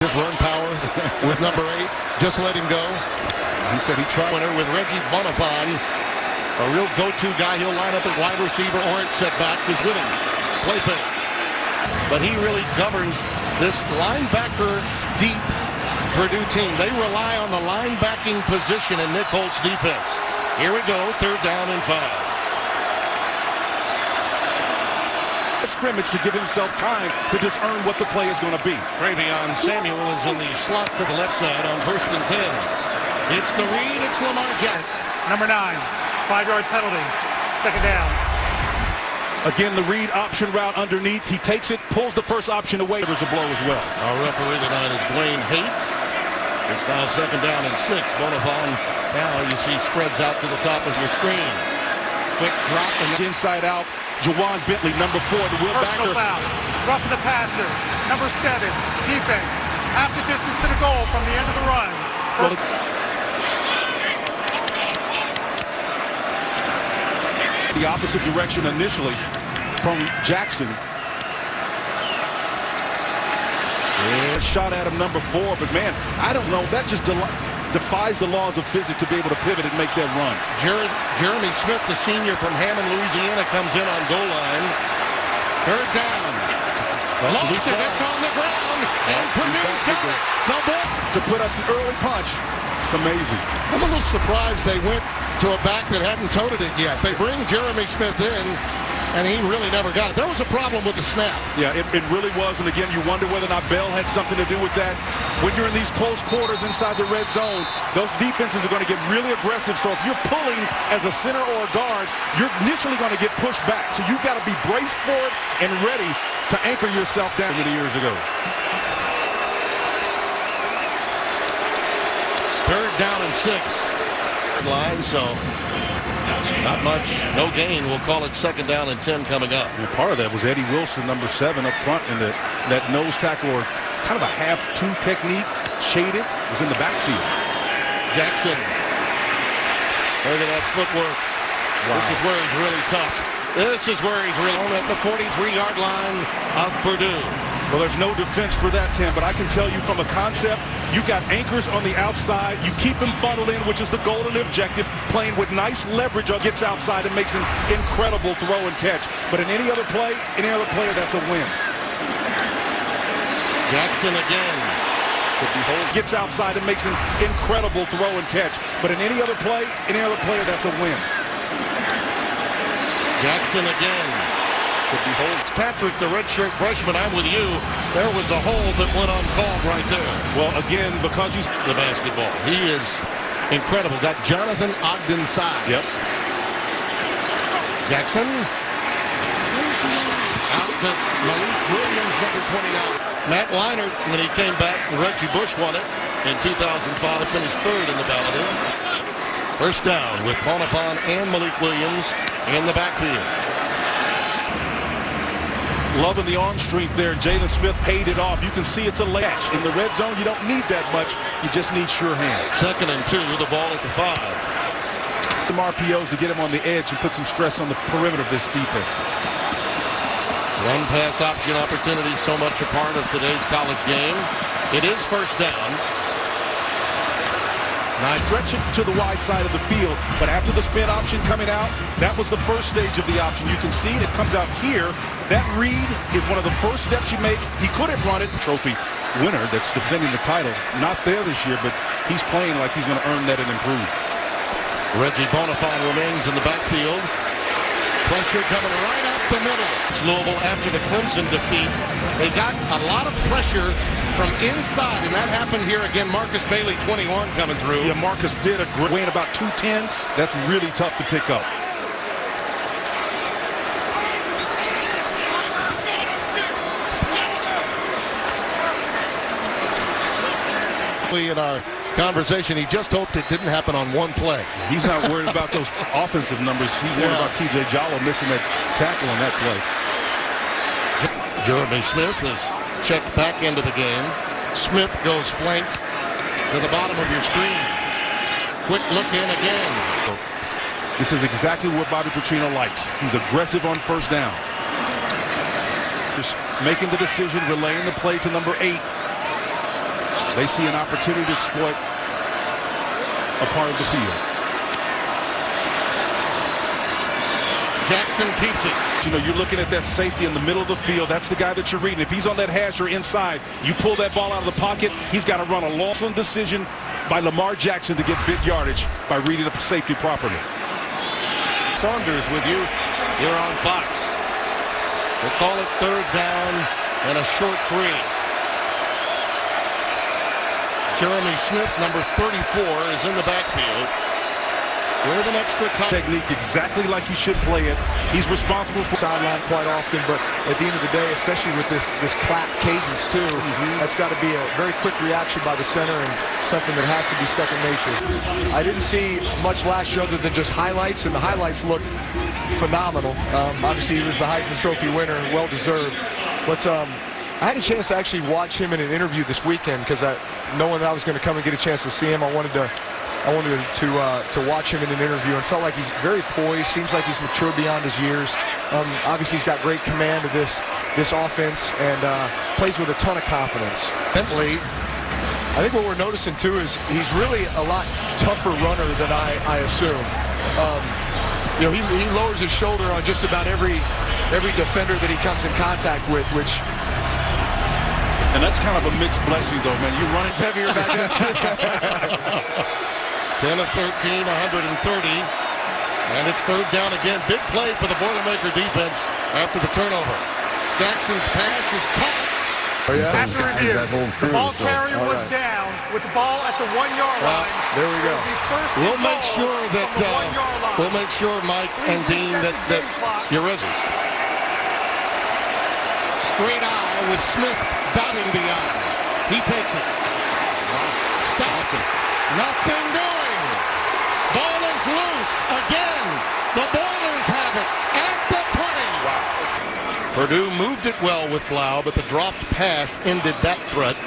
his run power with number 8. Just let him go. He said he tried. Winner with Reggie Bonifon, a real go-to guy. He'll line up at wide receiver or at setback. He's with him. Play fake. But he really governs this linebacker deep Purdue team. They rely on the linebacking position in Nick Holt's defense. Here we go, 3rd down and 5. Scrimmage to give himself time to discern what the play is going to be. Travion Samuel is in the slot to the left side on 1st and 10. It's the read. It's Lamar Jackson. Number 9, 5-yard penalty. 2nd down. Again, the read option route underneath. He takes it, pulls the first option away. There's a blow as well. Our referee tonight is Dwayne Haight. It's now 2nd down and 6. Bonifon now you see spreads out to the top of your screen. Quick drop and inside out. Jawan Bentley, number 4, the wheel Personal backer. foul. Roughing the passer. Number 7, defense. Half the distance to the goal from the end of the run. The opposite direction initially from Jackson. Yeah. Shot at him, number 4, but man, I don't know. That just defies the laws of physics to be able to pivot and make that run. Jeremy Smith, the senior from Hammond, Louisiana, comes in on goal line. 3rd down. Lost it. It's on the ground. And Purdue's got it. The ball. To put up an early punch. It's amazing. I'm a little surprised they went to a back that hadn't toted it yet. They bring Jeremy Smith in, and he really never got it. There was a problem with the snap. Yeah, it really was. And again, you wonder whether or not Bell had something to do with that. When you're in these close quarters inside the red zone, those defenses are going to get really aggressive. So if you're pulling as a center or a guard, you're initially going to get pushed back. So you've got to be braced for it and ready to anchor yourself down many years ago. 3rd down and 6. Line, so not much, no gain. We'll call it 2nd down and 10 coming up. And part of that was Eddie Wilson, number 7, up front in that nose tackle, or kind of a half-2 technique, shaded, was in the backfield. Jackson, look at that footwork. Wow. This is where he's really tough. This is where he's really on at the 43-yard line of Purdue. Well, there's no defense for that, Tim, but I can tell you from a concept, you got anchors on the outside. You keep them funneled in, which is the goal and the objective. Playing with nice leverage, gets outside and makes an incredible throw and catch. But in any other play, any other player, that's a win. Jackson again. Gets outside and makes an incredible throw and catch. But in any other play, any other player, that's a win. Jackson again. It's Patrick, the redshirt freshman. I'm with you. There was a hold that went uncalled right there. Well, again, because he's the basketball. He is incredible. Got Jonathan Ogden size. Yes. Jackson. Out to Malik Williams, number 29. Matt Leinart, when he came back, and Reggie Bush won it in 2005, finished 3rd in the ballot. 1st down with Bonifon and Malik Williams in the backfield. Loving the arm strength there. Jalen Smith paid it off. You can see it's a latch. In the red zone, you don't need that much. You just need sure hands. 2nd and 2, the ball at the 5. Some RPOs to get him on the edge and put some stress on the perimeter of this defense. Run pass option opportunity, so much a part of today's college game. It is 1st down. Now stretch it to the wide side of the field, but after the spin option coming out, that was the first stage of the option. You can see it comes out here. That read is one of the first steps you make. He couldn't run it. Trophy winner that's defending the title. Not there this year, but he's playing like he's going to earn that and improve. Reggie Bonifon remains in the backfield. Pressure coming right up the middle. It's Louisville after the Clemson defeat. They got a lot of pressure from inside, and that happened here again. Marcus Bailey, 21, coming through. Yeah, Marcus did a great weighing about 210. That's really tough to pick up. In our conversation, he just hoped it didn't happen on one play. He's not worried about those offensive numbers. He's worried about T.J. Jollo missing that tackle on that play. Jeremy Smith is checked back into the game. Smith goes flanked to the bottom of your screen. Quick look in again. This is exactly what Bobby Petrino likes. He's aggressive on 1st down. Just making the decision, relaying the play to number 8. They see an opportunity to exploit a part of the field. Jackson keeps it. You know, you're looking at that safety in the middle of the field. That's the guy that you're reading. If he's on that hash or inside, you pull that ball out of the pocket, he's got to run a long decision by Lamar Jackson to get big yardage by reading the safety properly. Saunders with you here on Fox. We'll call it third down and a short 3. Jeremy Smith, number 34, is in the backfield with an extra time. Technique exactly like you should play it. He's responsible for sideline quite often, but at the end of the day, especially with this clap cadence too, that's got to be a very quick reaction by the center and something that has to be second nature. I didn't see much last year other than just highlights, and the highlights look phenomenal. Obviously, he was the Heisman Trophy winner, well deserved. But I had a chance to actually watch him in an interview this weekend because knowing that I was going to come and get a chance to see him, I wanted to watch him in an interview and felt like he's very poised. Seems like he's matured beyond his years. Obviously, he's got great command of this offense and plays with a ton of confidence. Bentley, I think what we're noticing too is he's really a lot tougher runner than I assume. You know, he lowers his shoulder on just about every defender that he comes in contact with, which. And that's kind of a mixed blessing, though, man. You run it heavier back then, too. 10 of 13, 130. And it's third down again. Big play for the Boilermaker defense after the turnover. Jackson's pass is caught. Oh, yeah. After review, the ball carrier was down with the ball at the 1-yard line. There we go. We'll make sure that Mike and Dean that your results. Straight eye with Smith dotting the eye. He takes it. Stopped. Nothing doing. Ball is loose again. The Boilers have it at the 20. Purdue moved it well with Blau, but the dropped pass ended that threat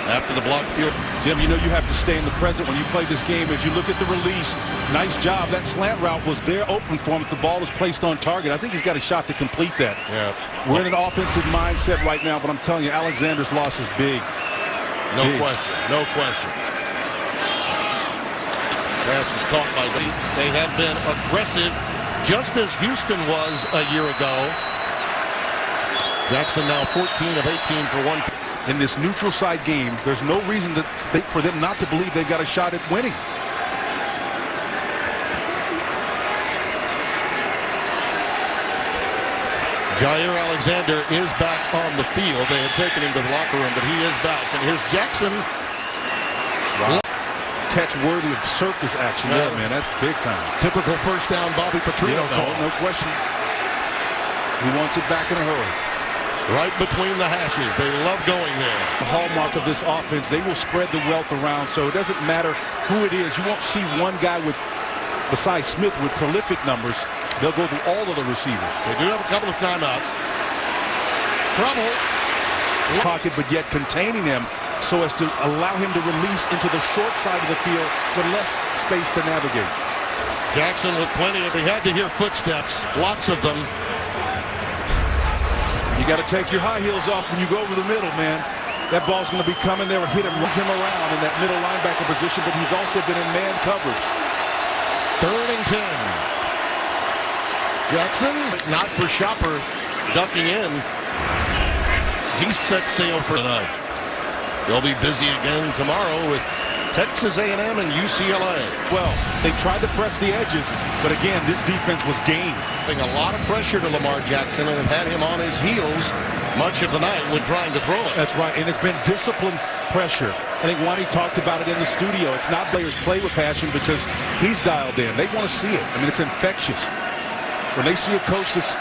after the blocked field. Tim, you know you have to stay in the present when you play this game. As you look at the release, nice job. That slant route was there open for him. If the ball is placed on target, I think he's got a shot to complete that. Yeah. We're in an offensive mindset right now, but I'm telling you, Alexander's loss is big. No question. No question. Pass is caught by Dean. They have been aggressive, just as Houston was a year ago. Jackson now 14 of 18 for 1. In this neutral side game, there's no reason for them not to believe they've got a shot at winning. Jair Alexander is back on the field. They had taken him to the locker room, but he is back. And here's Jackson. Wow. Catch worthy of circus action there, man. That's big time. Typical first down Bobby Petrino call. No question. He wants it back in a hurry. Right between the hashes. They love going there. The hallmark of this offense, they will spread the wealth around, so it doesn't matter who it is. You won't see one guy besides Smith with prolific numbers. They'll go through all of the receivers. They do have a couple of timeouts. Trouble. Pocket, but yet containing him so as to allow him to release into the short side of the field with less space to navigate. Jackson with plenty of, he had to hear footsteps, lots of them. You got to take your high heels off when you go over the middle, man. That ball's going to be coming there, hit him around in that middle linebacker position, but he's also been in man coverage. 3rd and 10. Jackson, not for Shopper, ducking in. He set sail for tonight. They'll be busy again tomorrow with Texas A&M and UCLA. Well, they tried to press the edges, but again, this defense was game. Putting a lot of pressure to Lamar Jackson and have had him on his heels much of the night when trying to throw it. That's right, and it's been disciplined pressure. I think Wani talked about it in the studio. It's not players play with passion because he's dialed in. They want to see it. I mean, it's infectious. When they see a coach that's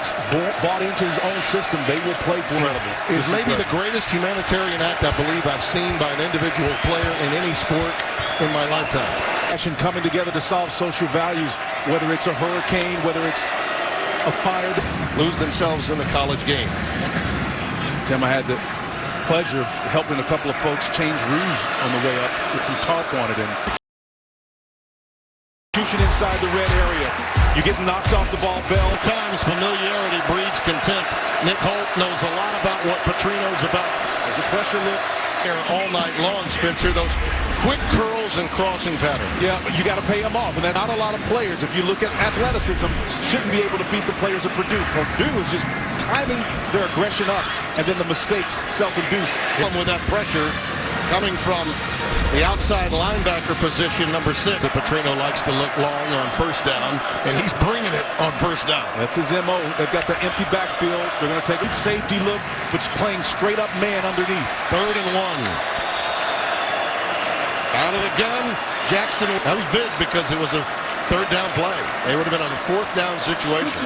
bought into his own system, they will play for it. It's maybe the greatest humanitarian act I believe I've seen by an individual player in any sport in my lifetime. Passion coming together to solve social values, whether it's a hurricane, whether it's a fire. Lose themselves in the college game. Tim, I had the pleasure of helping a couple of folks change roofs on the way up with some tarp on it. Inside the red area. You get knocked off the ball, Bell. At times familiarity breeds contempt. Nick Holt knows a lot about what Petrino's about. There's a pressure look. All night long, Spencer. Those quick curls and crossing patterns. Yeah, you got to pay them off, and that's not a lot of players. If you look at athleticism, shouldn't be able to beat the players of Purdue. Purdue is just timing their aggression up, and then the mistakes self-induced. With that pressure coming from the outside linebacker position, number 6. Petrino likes to look long on first down, and he's bringing it on first down. That's his MO. They've got the empty backfield. They're going to take a safety look, but it's playing straight up man underneath. 3rd and 1. Out of the gun, Jackson. That was big because it was a 3rd down play. They would have been on a 4th down situation.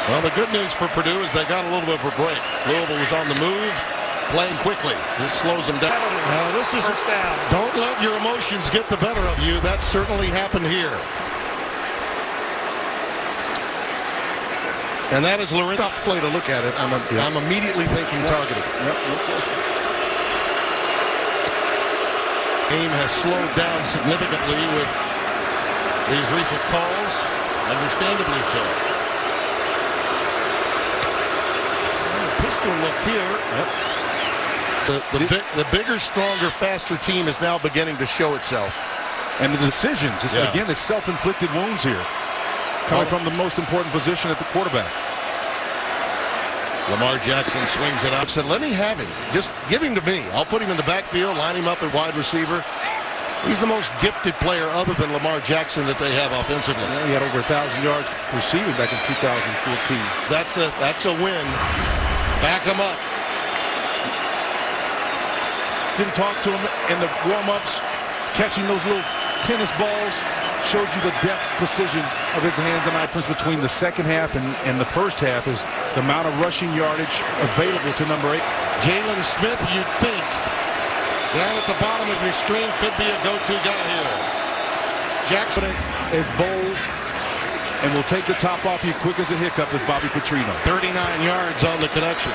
Well, the good news for Purdue is they got a little bit of a break. Louisville was on the move, playing quickly. This slows them down. This is First down. Don't let your emotions get the better of you. That certainly happened here. And that is Lorenzo. Tough play to look at it. I'm immediately thinking targeting. Yep, no question. Game has slowed down significantly with these recent calls, understandably so. Pistol look here. Yep. The bigger, stronger, faster team is now beginning to show itself. And the decisions, again, it's self-inflicted wounds here, coming from the most important position at the quarterback. Lamar Jackson swings it up. Said, let me have him. Just give him to me. I'll put him in the backfield, line him up at wide receiver. He's the most gifted player other than Lamar Jackson that they have offensively. Yeah, he had over 1,000 yards receiving back in 2014. That's a win. Back him up. Didn't talk to him in the warm-ups, catching those little tennis balls. Showed you the deft precision of his hands, and the difference between the second half and the first half is the amount of rushing yardage available to number 8. Jalen Smith, you'd think, down at the bottom of your screen, could be a go-to guy here. Jackson is bold and will take the top off you quick as a hiccup as Bobby Petrino. 39 yards on the connection.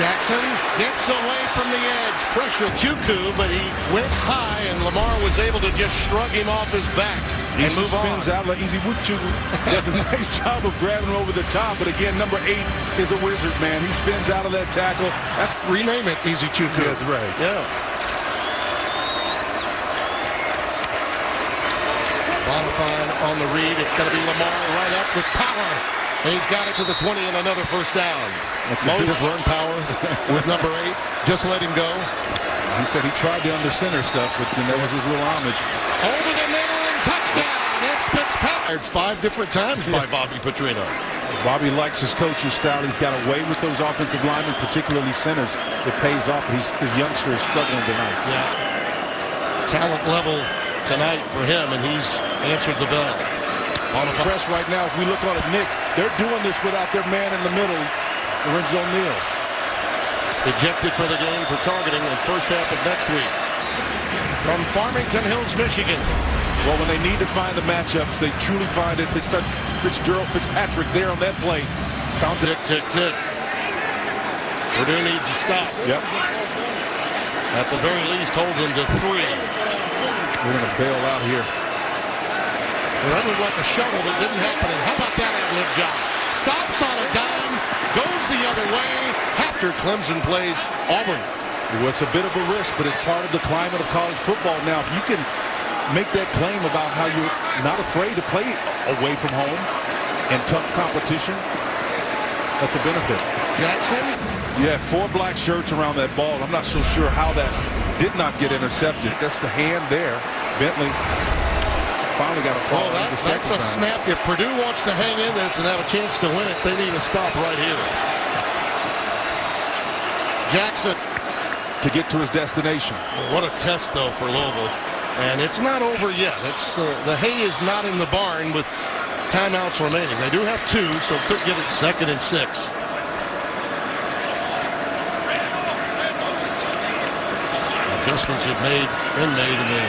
Jackson gets away from the edge. Pressure Chuku, but he went high, and Lamar was able to just shrug him off his back and Easy move spins on. out like Easy Chuku does a nice job of grabbing him over the top. But again, number 8 is a wizard, man. He spins out of that tackle. That's Rename it Easy Chuku. That's right. Yeah. Bonifant on the read. It's going to be Lamar right up with power. And he's got it to the 20 and another first down. Moses run power with number 8. Just let him go. He said he tried the under center stuff, but then that was his little homage. Over the middle and touchdown. It's Fitzpatrick. 5 different times by Bobby Petrino. Bobby likes his coaching style. He's got a way with those offensive linemen, particularly centers. It pays off. His youngster is struggling tonight. Yeah. Talent level tonight for him, and he's answered the bell. Press right now as we look on it, Nick. They're doing this without their man in the middle, Lorenzo Neal. Ejected for the game for targeting in the first half of next week. From Farmington Hills, Michigan. Well, when they need to find the matchups, they truly find it. Fitzpatrick there on that play. Found it. Tick, tick, tick. Purdue needs a stop. Yep. At the very least, hold them to 3. We're going to bail out here. Well, that looked like a shovel that didn't happen. And how about that ad-lib job? Stops on a dime, goes the other way. After Clemson plays Auburn. Well, it's a bit of a risk, but it's part of the climate of college football. Now, if you can make that claim about how you're not afraid to play away from home and tough competition, that's a benefit. Jackson? You had 4 black shirts around that ball. I'm not so sure how that did not get intercepted. That's the hand there. Bentley finally got a call. That's a snap. If Purdue wants to hang in this and have a chance to win it, they need a stop right here. Jackson. To get to his destination. What a test, though, for Louisville. And it's not over yet. It's the hay is not in the barn with timeouts remaining. They do have 2, so could get it 2nd and 6. Adjustments have been made in the